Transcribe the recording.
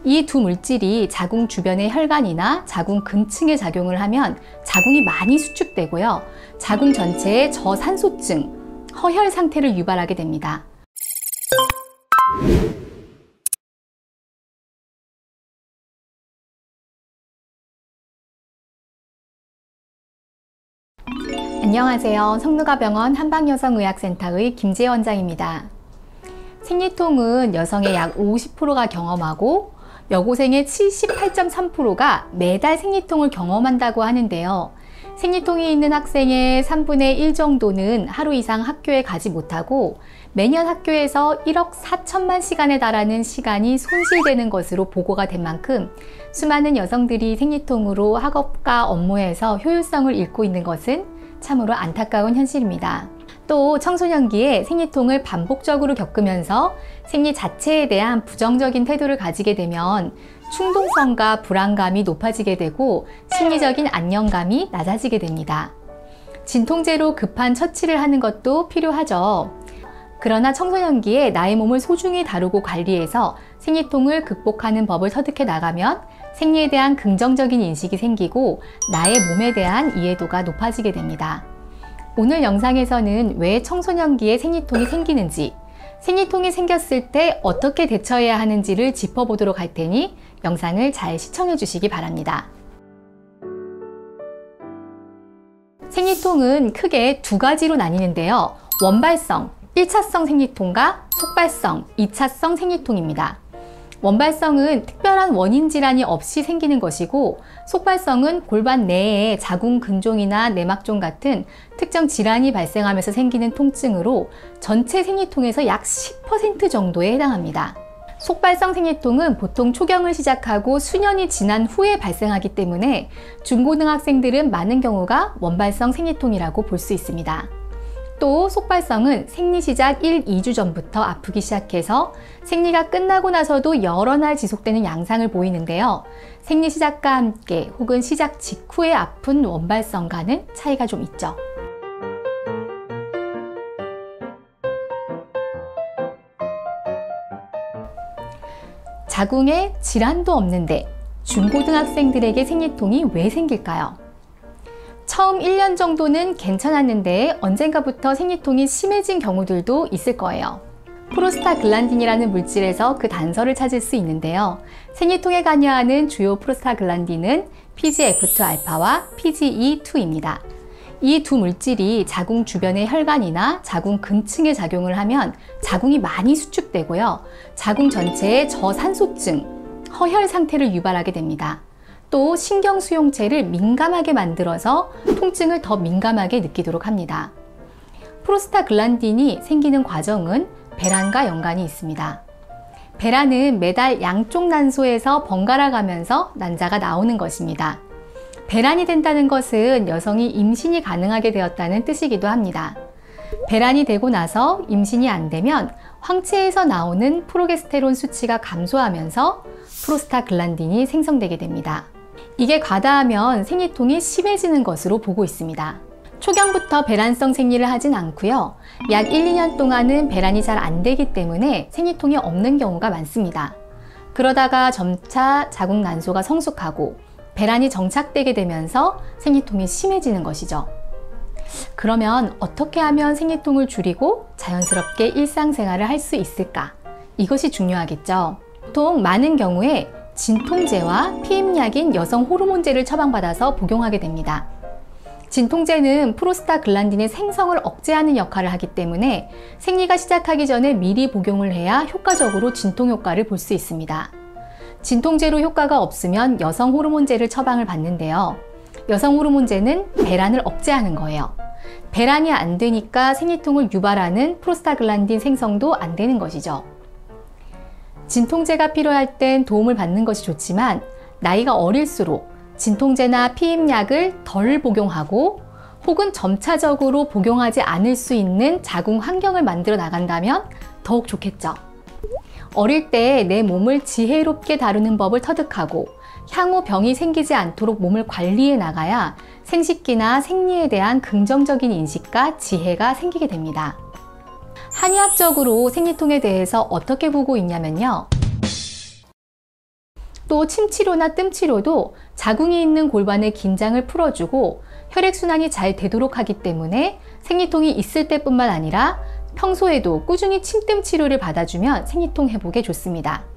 이 두 물질이 자궁 주변의 혈관이나 자궁 근층에 작용을 하면 자궁이 많이 수축되고요. 자궁 전체에 저산소증, 허혈 상태를 유발하게 됩니다. 안녕하세요. 성누가병원 한방여성의학센터의 김지혜 원장입니다. 생리통은 여성의 약 50%가 경험하고 여고생의 78.3%가 매달 생리통을 경험한다고 하는데요. 생리통이 있는 학생의 3분의 1 정도는 하루 이상 학교에 가지 못하고 매년 학교에서 1억 4천만 시간에 달하는 시간이 손실되는 것으로 보고가 된 만큼 수많은 여성들이 생리통으로 학업과 업무에서 효율성을 잃고 있는 것은 참으로 안타까운 현실입니다. 또 청소년기에 생리통을 반복적으로 겪으면서 생리 자체에 대한 부정적인 태도를 가지게 되면 충동성과 불안감이 높아지게 되고 심리적인 안정감이 낮아지게 됩니다. 진통제로 급한 처치를 하는 것도 필요하죠. 그러나 청소년기에 나의 몸을 소중히 다루고 관리해서 생리통을 극복하는 법을 터득해 나가면 생리에 대한 긍정적인 인식이 생기고 나의 몸에 대한 이해도가 높아지게 됩니다. 오늘 영상에서는 왜 청소년기에 생리통이 생기는지, 생리통이 생겼을 때 어떻게 대처해야 하는지를 짚어보도록 할 테니 영상을 잘 시청해 주시기 바랍니다. 생리통은 크게 두 가지로 나뉘는데요. 원발성, 1차성 생리통과 속발성, 2차성 생리통입니다. 원발성은 특별한 원인 질환이 없이 생기는 것이고, 속발성은 골반 내에 자궁 근종이나 내막종 같은 특정 질환이 발생하면서 생기는 통증으로 전체 생리통에서 약 10% 정도에 해당합니다. 속발성 생리통은 보통 초경을 시작하고 수년이 지난 후에 발생하기 때문에 중고등학생들은 많은 경우가 원발성 생리통이라고 볼 수 있습니다. 또 속발성은 생리 시작 1, 2주 전부터 아프기 시작해서 생리가 끝나고 나서도 여러 날 지속되는 양상을 보이는데요. 생리 시작과 함께 혹은 시작 직후에 아픈 원발성과는 차이가 좀 있죠. 자궁에 질환도 없는데 중고등학생들에게 생리통이 왜 생길까요? 처음 1년 정도는 괜찮았는데 언젠가부터 생리통이 심해진 경우들도 있을 거예요. 프로스타글란딘이라는 물질에서 그 단서를 찾을 수 있는데요. 생리통에 관여하는 주요 프로스타글란딘은 PGF2알파와 PGE2입니다. 이 두 물질이 자궁 주변의 혈관이나 자궁 근층에 작용을 하면 자궁이 많이 수축되고요. 자궁 전체에 저산소증, 허혈 상태를 유발하게 됩니다. 또 신경수용체를 민감하게 만들어서 통증을 더 민감하게 느끼도록 합니다. 프로스타글란딘이 생기는 과정은 배란과 연관이 있습니다. 배란은 매달 양쪽 난소에서 번갈아 가면서 난자가 나오는 것입니다. 배란이 된다는 것은 여성이 임신이 가능하게 되었다는 뜻이기도 합니다. 배란이 되고 나서 임신이 안 되면 황체에서 나오는 프로게스테론 수치가 감소하면서 프로스타글란딘이 생성되게 됩니다. 이게 과다하면 생리통이 심해지는 것으로 보고 있습니다. 초경부터 배란성 생리를 하진 않고요. 약 1, 2년 동안은 배란이 잘 안 되기 때문에 생리통이 없는 경우가 많습니다. 그러다가 점차 자궁 난소가 성숙하고 배란이 정착되게 되면서 생리통이 심해지는 것이죠. 그러면 어떻게 하면 생리통을 줄이고 자연스럽게 일상생활을 할 수 있을까? 이것이 중요하겠죠. 보통 많은 경우에 진통제와 피임약인 여성 호르몬제를 처방받아서 복용하게 됩니다. 진통제는 프로스타글란딘의 생성을 억제하는 역할을 하기 때문에 생리가 시작하기 전에 미리 복용을 해야 효과적으로 진통 효과를 볼 수 있습니다. 진통제로 효과가 없으면 여성 호르몬제를 처방을 받는데요. 여성 호르몬제는 배란을 억제하는 거예요. 배란이 안 되니까 생리통을 유발하는 프로스타글란딘 생성도 안 되는 것이죠. 진통제가 필요할 땐 도움을 받는 것이 좋지만 나이가 어릴수록 진통제나 피임약을 덜 복용하고 혹은 점차적으로 복용하지 않을 수 있는 자궁 환경을 만들어 나간다면 더욱 좋겠죠. 어릴 때 내 몸을 지혜롭게 다루는 법을 터득하고 향후 병이 생기지 않도록 몸을 관리해 나가야 생식기나 생리에 대한 긍정적인 인식과 지혜가 생기게 됩니다. 한의학적으로 생리통에 대해서 어떻게 보고 있냐면요. 또 침치료나 뜸치료도 자궁이 있는 골반의 긴장을 풀어주고 혈액순환이 잘 되도록 하기 때문에 생리통이 있을 때뿐만 아니라 평소에도 꾸준히 침뜸 치료를 받아주면 생리통 회복에 좋습니다.